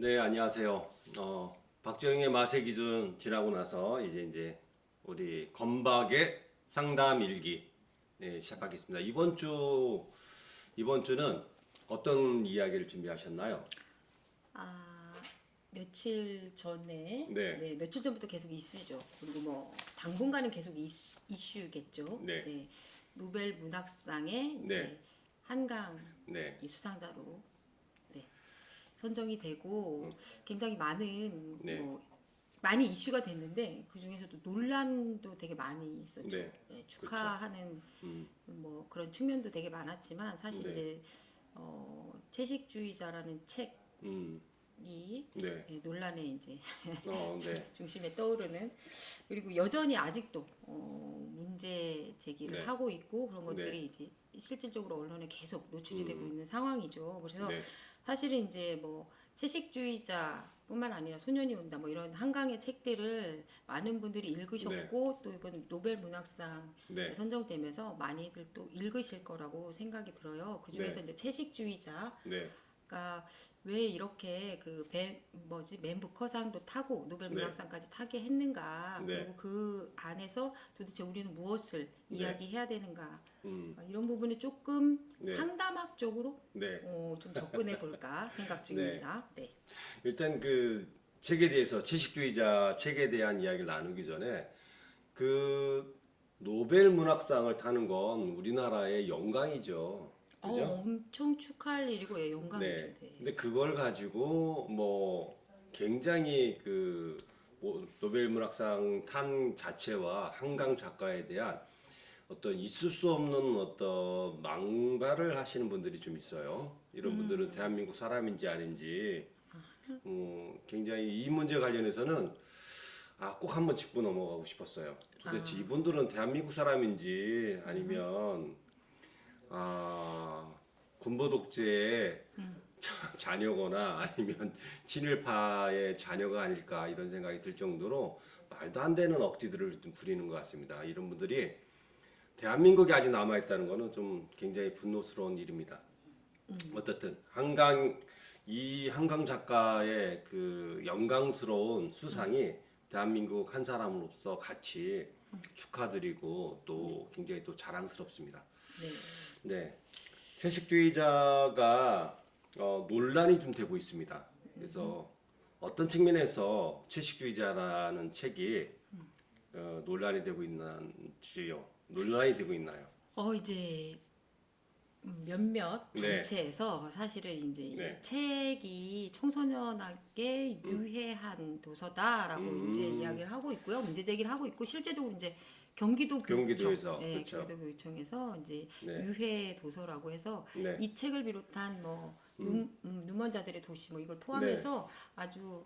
네, 안녕하세요. 박정희의 맛의 기준 지나고 나서 이제 우리 건박의 상담 일기 시작하겠습니다. 이번 주는 어떤 이야기를 준비하셨나요? 아, 며칠 전에, 네, 며칠 전부터 계속 이슈죠. 그리고 뭐 당분간은 계속 이슈겠죠. 네, 노벨 문학상의 네, 이제 한강 네, 이 수상자로 네, 선정이 되고 굉장히 많은 네, 많이 이슈가 됐는데 그 중에서도 논란도 되게 많이 있었죠. 네, 그렇죠. 축하하는 음, 뭐 그런 측면도 되게 많았지만 사실 네, 이제 채식주의자라는 책이 네, 논란의 이제 네, 중심에 떠오르는, 그리고 여전히 아직도 문제 제기를 네, 하고 있고 그런 네, 것들이 이제 실질적으로 언론에 계속 노출이 되고 음, 있는 상황이죠. 그래서 네, 사실은 이제 뭐 채식주의자뿐만 아니라 소년이 온다 뭐 이런 한강의 책들을 많은 분들이 네, 읽으셨고 또 이번 노벨 문학상 네, 선정되면서 많이들 또 읽으실 거라고 생각이 들어요. 그 중에서 네, 이제 채식주의자 네, 그러니까 왜 이렇게 맨 부커상도 타고 노벨 네, 문학상까지 타게 했는가, 네, 그리고 그 안에서 도대체 우리는 무엇을 네, 이야기해야 되는가, 음, 이런 부분을 조금 네, 상담학적으로 네, 좀 접근해 볼까 생각 네. 중입니다. 네. 일단 그 책에 대해서 채식주의자 책에 대한 이야기를 나누기 전에 그 노벨 문학상을 타는 건 우리나라의 영광이죠. 그죠? 엄청 축하할 일이고 영광이죠. 네. 네. 근데 그걸 가지고 뭐 굉장히 뭐 노벨 문학상 탄 자체와 한강 작가에 대한 어떤 있을 수 없는 어떤 망발을 하시는 분들이 좀 있어요. 이런 분들은 대한민국 사람인지 아닌지 굉장히 이 문제 관련해서는 꼭 한번 짚고 넘어가고 싶었어요. 도대체 아, 이분들은 대한민국 사람인지 아니면 아, 군부 독재의 자녀거나 아니면 친일파의 자녀가 아닐까 이런 생각이 들 정도로 말도 안 되는 억지들을 좀 부리는 것 같습니다. 이런 분들이 대한민국에 아직 남아있다는 거는 좀 굉장히 분노스러운 일입니다. 어떻든 이 한강 작가의 그 영광스러운 수상이 대한민국 한 사람으로서 같이 축하드리고 또 굉장히 또 자랑스럽습니다. 네. 네, 채식주의자가 논란이 좀 되고 있습니다. 그래서 어떤 측면에서 채식주의자라는 책이 논란이 되고 있는지요? 논란이 되고 있나요? 이제 몇몇 네, 단체에서 사실은 이제 이 네, 책이 청소년에게 유해한 도서다라고 이제 음, 이야기를 하고 있고요. 문제 제기를 하고 있고, 실제적으로 이제 경기도 교육청, 경기도에서 그렇죠. 경기도 교육청에서 이제 네, 유해 도서라고 해서 네, 이 책을 비롯한 뭐 눈먼자들의 도시 뭐 이걸 네, 포함해서 아주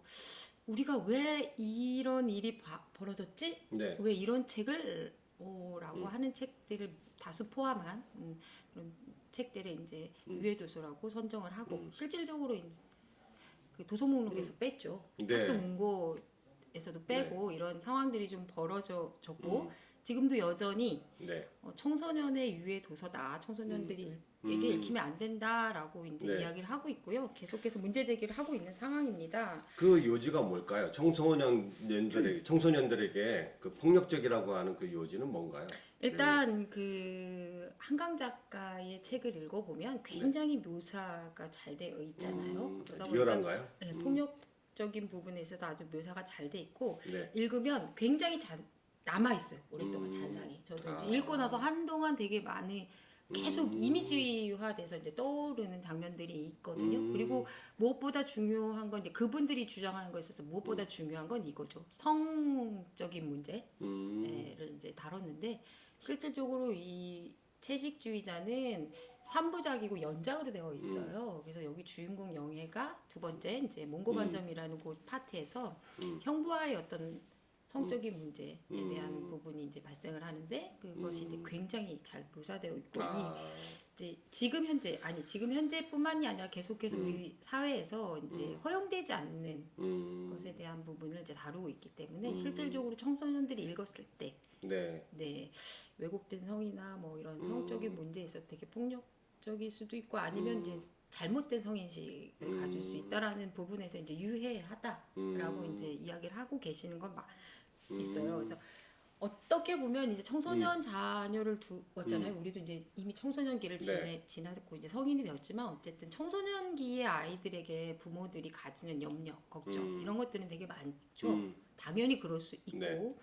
우리가 왜 이런 일이 벌어졌지? 네, 왜 이런 책을 라고 하는 책들을 다수 포함한 그런 책들을 이제 유해 도서라고 선정을 하고, 실질적으로 이제 그 도서 목록에서 뺐죠. 학교 네, 문고에서도 네, 빼고 이런 상황들이 좀 벌어졌고, 지금도 여전히 네, 청소년의 유해 도서다, 청소년들이 에게 읽히면 안 된다라고 이제 네. 이야기를 하고 있고요. 계속해서 문제 제기를 하고 있는 상황입니다. 그 요지가 뭘까요? 청소년들에게 그 폭력적이라고 하는 그 요지는 뭔가요? 그, 일단 그 한강 작가의 책을 읽어보면 네. 굉장히 묘사가 잘 되어 있잖아요. 그러다 보니까 리얼한가요? 폭력적인 부분에 있어서 아주 묘사가 잘 돼 있고, 네. 읽으면 굉장히 남아 있어요. 오랫동안 잔상이. 저도 이제 읽고 나서 아, 한동안 되게 많이 계속 이미지화돼서 이제 떠오르는 장면들이 있거든요. 그리고 무엇보다 중요한 건 이제 그분들이 주장하는 거에 있어서 무엇보다 중요한 건 이거죠. 성적인 문제를 이제 다뤘는데, 실질적으로 이 채식주의자는 3부작이고 연작으로 되어 있어요. 그래서 여기 주인공 영애가 두 번째 이제 몽고반점이라는 곳 파트에서 형부와의 어떤 성적인 문제에 대한 부분이 이제 발생을 하는데, 그것이 이제 굉장히 잘 묘사되어 있고, 이 아, 이제 지금 현재뿐만이 아니라 계속해서 우리 사회에서 이제 허용되지 않는 것에 대한 부분을 이제 다루고 있기 때문에, 실질적으로 청소년들이 읽었을 때 네. 네, 왜곡된 성이나 뭐 이런 성적인 문제에 있어서 되게 폭력적인 성인식적일 수도 있고 아니면 이제 잘못된 성인식을 가질 수 있다라는 부분에서 이제 유해하다라고 이제 이야기를 하고 계시는 건 막 있어요. 그래서 어떻게 보면 이제 청소년 자녀를 두었잖아요. 우리도 이제 이미 청소년기를 네. 지나고 이제 성인이 되었지만 어쨌든 청소년기의 아이들에게 부모들이 가지는 염려, 걱정 이런 것들은 되게 많죠. 당연히 그럴 수 있고 네.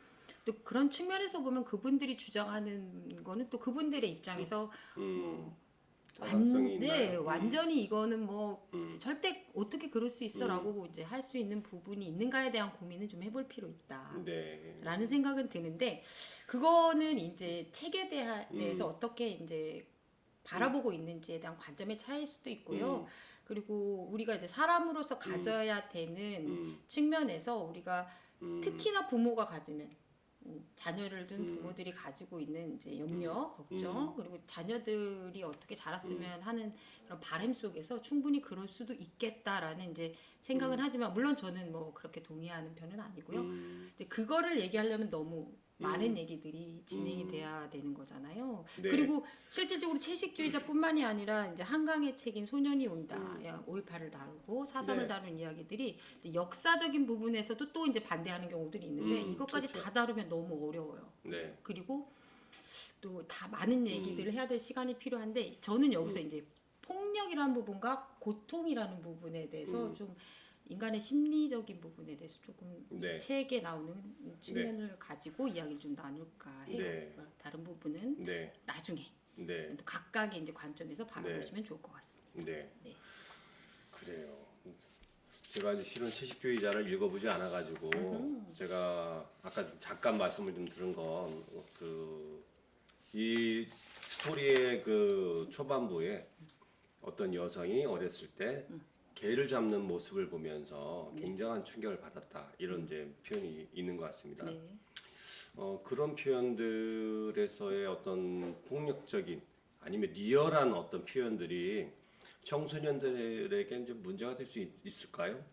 또 그런 측면에서 보면 그분들이 주장하는 거는 또 그분들의 입장에서 뭐 타당성이 있나요? 완전히 이거는 뭐 음. 절대 어떻게 그럴 수 있어라고 이제 할 수 있는 부분이 있는가에 대한 고민은 좀 해볼 필요 있다. 네. 라는 생각은 드는데 그거는 이제 책에 대해서 어떻게 이제 바라보고 있는지에 대한 관점의 차이일 수도 있고요. 그리고 우리가 이제 사람으로서 가져야 되는 측면에서 우리가 특히나 부모가 가지는 자녀를 둔 부모들이 가지고 있는 이제 염려, 걱정, 그리고 자녀들이 어떻게 자랐으면 하는 그런 바람 속에서 충분히 그럴 수도 있겠다라는 이제 생각은 하지만 물론 저는 뭐 그렇게 동의하는 편은 아니고요. 이제 그거를 얘기하려면 너무 많은 얘기들이 진행이 돼야 되는 거잖아요. 네. 그리고 실질적으로 채식주의자뿐만이 아니라 이제 한강의 책인 소년이 온다, 야 5.18을 다루고 4.3을 네. 다룬 이야기들이 이제 역사적인 부분에서도 또 이제 반대하는 경우들이 있는데 이것까지 그렇죠. 다 다루면 너무 어려워요. 네. 그리고 또 다 많은 얘기들을 해야 될 시간이 필요한데 저는 여기서 이제 폭력이라는 부분과 고통이라는 부분에 대해서 좀 인간의 심리적인 부분에 대해서 조금 네. 이 책에 나오는 측면을 가지고 이야기를 좀 나눌까 해요. 네. 다른 부분은 네. 나중에 네. 또 각각의 이제 관점에서 바라보시면 좋을 것 같습니다. 네. 네. 그래요. 제가 이제 실은 채식주의자를 읽어보지 않아가지고 제가 아까 잠깐 말씀을 좀 들은 건 이 스토리의 그 초반부에 어떤 여성이 어렸을 때 개를 잡는 모습을 보면서 굉장한 충격을 받았다 이런 이제 표현이 있는 것 같습니다. 네. 그런 표현들에서의 어떤 폭력적인 아니면 리얼한 어떤 표현들이 청소년들에게 이제 문제가 될 수 있을까요?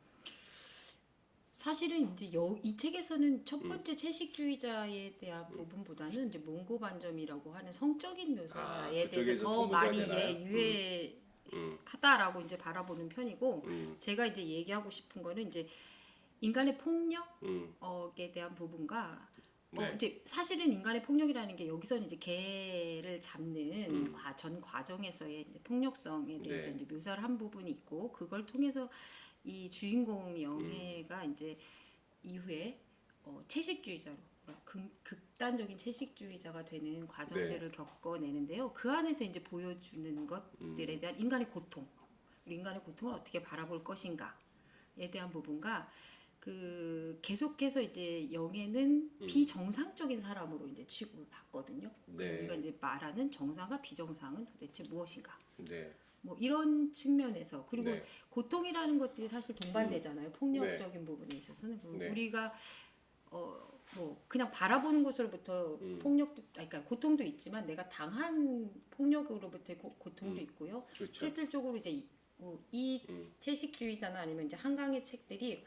사실은 이제 이 책에서는 첫 번째 채식주의자에 대한 부분보다는 이제 몽고 반점이라고 하는 성적인 묘사에 대해서 그쪽에서 더 문제가 많이 되나요? 유해하다라고 이제 바라보는 편이고 제가 이제 얘기하고 싶은 거는 이제 인간의 폭력에 대한 부분과 네. 이제 사실은 인간의 폭력이라는 게 여기서는 이제 개를 잡는 전 과정에서의 이제 폭력성에 대해서 네. 이제 묘사를 한 부분이 있고 그걸 통해서 이 주인공 영애가 이제 이후에 채식주의자로 극단적인 채식주의자가 되는 과정들을 겪어내는데요. 그 안에서 이제 보여주는 것들에 대한 인간의 고통, 그리고 인간의 고통을 어떻게 바라볼 것인가에 대한 부분과 그 계속해서 이제 영애는 비정상적인 사람으로 이제 취급을 받거든요. 네. 우리가 이제 말하는 정상과 비정상은 도대체 무엇인가? 네. 뭐 이런 측면에서 그리고 네. 고통이라는 것들이 사실 동반되잖아요. 폭력적인 부분에 있어서는 네. 우리가 뭐 그냥 바라보는 것으로부터 폭력도 그러니까 고통도 있지만 내가 당한 폭력으로부터의 고통도 있고요. 그렇죠. 실질적으로 이제 이 채식주의자나 아니면 이제 한강의 책들이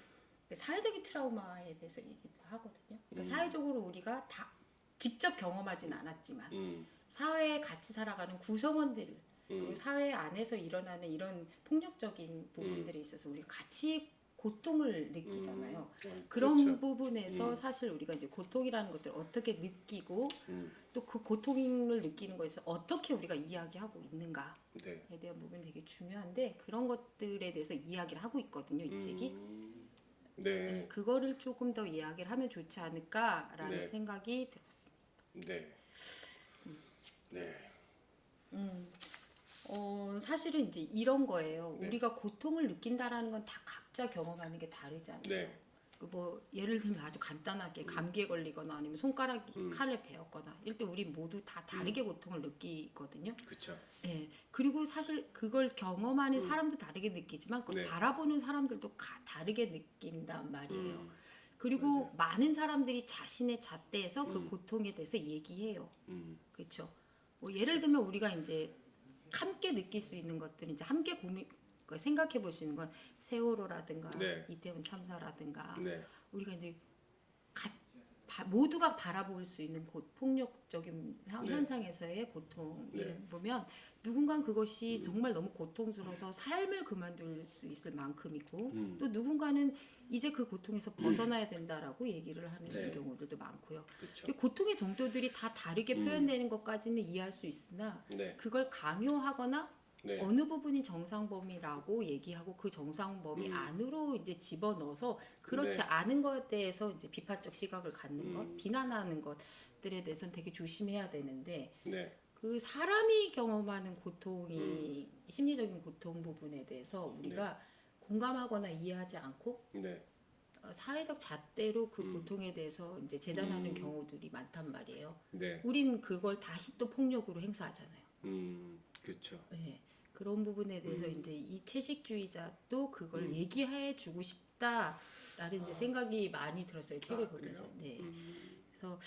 사회적인 트라우마에 대해서 얘기를 하거든요. 그러니까 사회적으로 우리가 다 직접 경험하진 않았지만 사회에 같이 살아가는 구성원들 그리고 사회 안에서 일어나는 이런 폭력적인 부분들에 있어서 우리가 같이 고통을 느끼잖아요. 그런 그렇죠. 부분에서 사실 우리가 이제 고통이라는 것들을 어떻게 느끼고 또 그 고통을 느끼는 거에서 어떻게 우리가 이야기하고 있는가에 네. 대한 부분이 되게 중요한데 그런 것들에 대해서 이야기를 하고 있거든요. 이 책이. 네. 그거를 조금 더 이야기를 하면 좋지 않을까라는 네. 생각이 들었습니다. 네. 네. 사실은 이제 이런 거예요. 네. 우리가 고통을 느낀다라는 건 다 각자 경험하는 게 다르잖아요. 네. 뭐 예를 들면 아주 간단하게 감기에 걸리거나 아니면 손가락이 칼에 베었거나 이럴 때 우리 모두 다 다르게 고통을 느끼거든요. 그렇죠. 예. 그리고 사실 그걸 경험하는 사람도 다르게 느끼지만 그걸 네. 바라보는 사람들도 다르게 느낀단 말이에요. 그리고 맞아요. 많은 사람들이 자신의 잣대에서 그 고통에 대해서 얘기해요. 그렇죠. 뭐 예를 들면 우리가 이제 함께 느낄 수 있는 것들은 이제 함께 생각해 볼 수 있는 건 세월호라든가 네. 이태원 참사라든가 네. 우리가 이제 모두가 바라볼 수 있는 폭력적인 네. 현상에서의 고통을 네. 보면 누군가는 그것이 정말 너무 고통스러워서 삶을 그만둘 수 있을 만큼이고 또 누군가는 이제 그 고통에서 벗어나야 된다라고 얘기를 하는 네. 경우들도 많고요. 그렇죠. 고통의 정도들이 다 다르게 표현되는 것까지는 이해할 수 있으나 네. 그걸 강요하거나 네. 어느 부분이 정상범위라고 얘기하고 그 정상범위 안으로 이제 집어넣어서 그렇지 네. 않은 것에 대해서 이제 비판적 시각을 갖는 것, 비난하는 것들에 대해서는 되게 조심해야 되는데 네. 그 사람이 경험하는 고통이 심리적인 고통 부분에 대해서 우리가 공감하거나 이해하지 않고 네. 사회적 잣대로 그 고통에 대해서 이제 재단하는 경우들이 많단 말이에요. 네. 우린 그걸 다시 또 폭력으로 행사하잖아요. 그렇죠. 네, 그런 부분에 대해서 이제 이 채식주의자도 그걸 얘기해 주고 싶다라는 이제 생각이 많이 들었어요. 책을 보면서. 그래요? 네. 그래서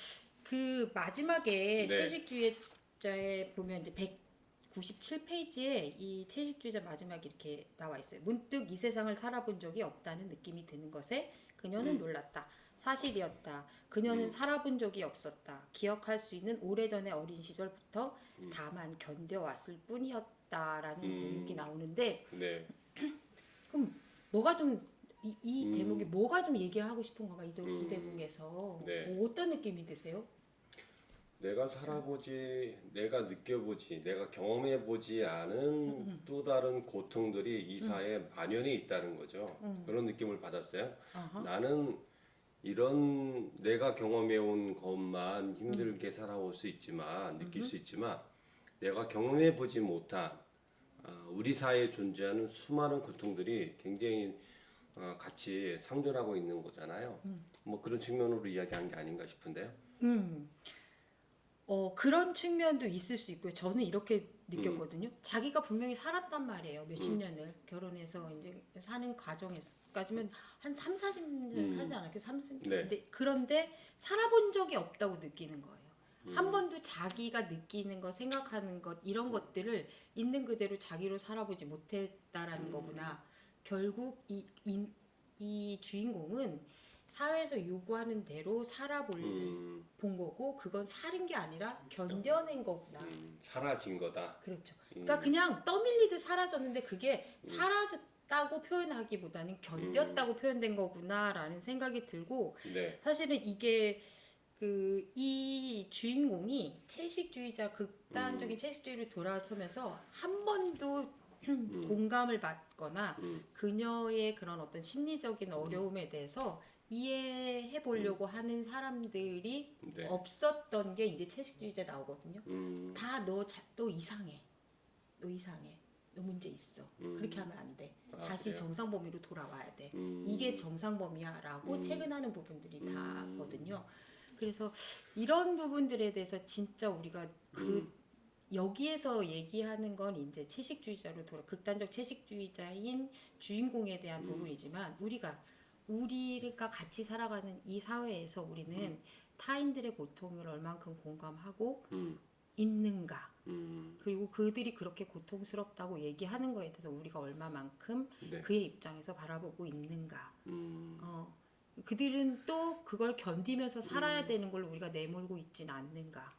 그 마지막에 네. 채식주의자에 보면 이제 197페이지에 이 채식주의자 마지막에 이렇게 나와 있어요. 문득 이 세상을 살아본 적이 없다는 느낌이 드는 것에 그녀는 놀랐다. 사실이었다. 그녀는 살아본 적이 없었다. 기억할 수 있는 오래전의 어린 시절부터 다만 견뎌왔을 뿐이었다라는 대목이 나오는데 네. 그럼 뭐가 좀 이 대목이 뭐가 좀 얘기를 하고 싶은 건가 이 대목에서 네. 어떤 느낌이 드세요? 내가 살아보지, 내가 느껴보지, 내가 경험해보지 않은 또 다른 고통들이 이 사회에 만연해 있다는 거죠. 그런 느낌을 받았어요. 나는 이런 내가 경험해온 것만 힘들게 살아올 수 있지만, 느낄 수 있지만, 내가 경험해보지 못한 우리 사회에 존재하는 수많은 고통들이 굉장히 같이 상존하고 있는 거잖아요. 뭐 그런 측면으로 이야기한 게 아닌가 싶은데요. 그런 측면도 있을 수 있고요. 저는 이렇게 느꼈거든요. 자기가 분명히 살았단 말이에요. 몇십 년을 결혼해서 이제 사는 과정에까지면 한 3, 40년 살지 않았겠어요? 30년. 네. 그런데 살아본 적이 없다고 느끼는 거예요. 한 번도 자기가 느끼는 것, 생각하는 것 이런 것들을 있는 그대로 자기로 살아보지 못했다라는 거구나. 결국 이 주인공은 사회에서 요구하는 대로 본 거고 그건 살은 게 아니라 견뎌낸 거구나. 사라진 거다. 그렇죠. 그러니까 그냥 떠밀리듯 사라졌는데 그게 사라졌다고 표현하기보다는 견뎠다고 표현된 거구나라는 생각이 들고 네. 사실은 이게 이 주인공이 극단적인 채식주의를 돌아서면서 한 번도 공감을 받거나 그녀의 그런 어떤 심리적인 어려움에 대해서 이해해 보려고 하는 사람들이 네. 없었던 게 이제 채식주의자 나오거든요. 다 너 이상해. 너 이상해. 너 문제 있어. 그렇게 하면 안 돼. 다시 그래요? 정상범위로 돌아와야 돼. 이게 정상범위야라고 체근하는 부분들이 다거든요. 그래서 이런 부분들에 대해서 진짜 우리가 여기에서 얘기하는 건 이제 채식주의자로 극단적 채식주의자인 주인공에 대한 부분이지만 우리가 같이 살아가는 이 사회에서 우리는 타인들의 고통을 얼만큼 공감하고 있는가 그리고 그들이 그렇게 고통스럽다고 얘기하는 거에 대해서 우리가 얼마만큼 네. 그의 입장에서 바라보고 있는가 그들은 또 그걸 견디면서 살아야 되는 걸 우리가 내몰고 있진 않는가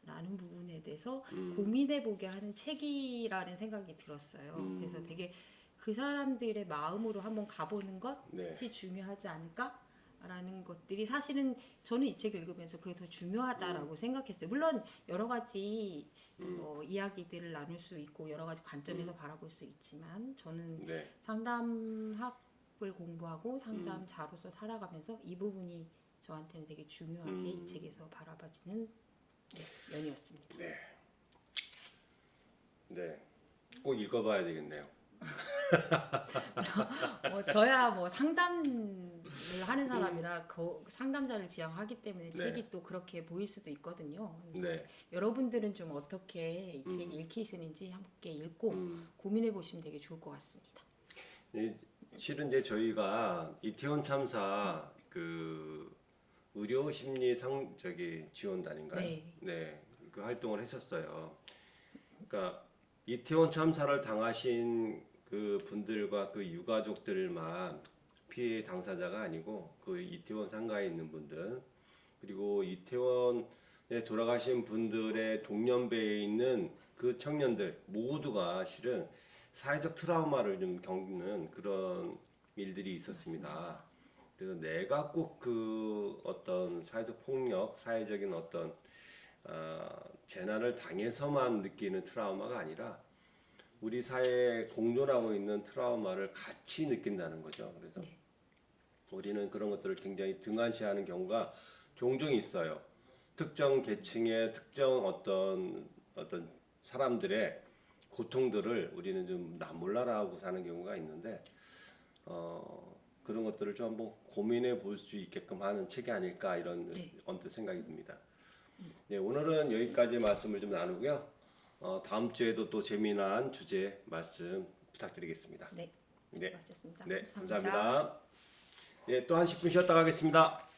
라는 부분에 대해서 고민해보게 하는 책이라는 생각이 들었어요. 그래서 되게 그 사람들의 마음으로 한번 가보는 것이 네. 중요하지 않을까라는 것들이 사실은 저는 이 책을 읽으면서 그게 더 중요하다라고 생각했어요. 물론 여러 가지 이야기들을 나눌 수 있고 여러 가지 관점에서 바라볼 수 있지만 저는 네. 상담학을 공부하고 상담자로서 살아가면서 이 부분이 저한테는 되게 중요하게 이 책에서 바라봐지는 연이었습니다. 네. 네. 꼭 읽어봐야 되겠네요. 저야 뭐 상담을 하는 사람이라 상담자를 지향하기 때문에 네. 책이 또 그렇게 보일 수도 있거든요. 네. 여러분들은 좀 어떻게 이 책이 읽히시는지 함께 읽고 고민해 보시면 되게 좋을 것 같습니다. 실은 이제 저희가 이태원 참사 그 의료 심리 지원단인가요? 네. 네. 그 활동을 했었어요. 그러니까 이태원 참사를 당하신 그 분들과 그 유가족들만 피해 당사자가 아니고 그 이태원 상가에 있는 분들 그리고 이태원에 돌아가신 분들의 동년배에 있는 그 청년들 모두가 실은 사회적 트라우마를 좀 겪는 그런 일들이 있었습니다. 그래서 내가 꼭 그 어떤 사회적 폭력, 사회적인 어떤 재난을 당해서만 느끼는 트라우마가 아니라 우리 사회에 공존하고 있는 트라우마를 같이 느낀다는 거죠. 그래서 우리는 그런 것들을 굉장히 등한시하는 경우가 종종 있어요. 특정 계층의 특정 어떤 사람들의 고통들을 우리는 좀 나몰라라고 사는 경우가 있는데 그런 것들을 좀 한번 고민해 볼 수 있게끔 하는 책이 아닐까 이런 언뜻 생각이 듭니다. 네, 오늘은 여기까지 말씀을 좀 나누고요. 다음 주에도 또 재미난 주제 말씀 부탁드리겠습니다. 네. 네, 수고하셨습니다. 네, 감사합니다. 네, 또 한 10분 쉬었다 가겠습니다.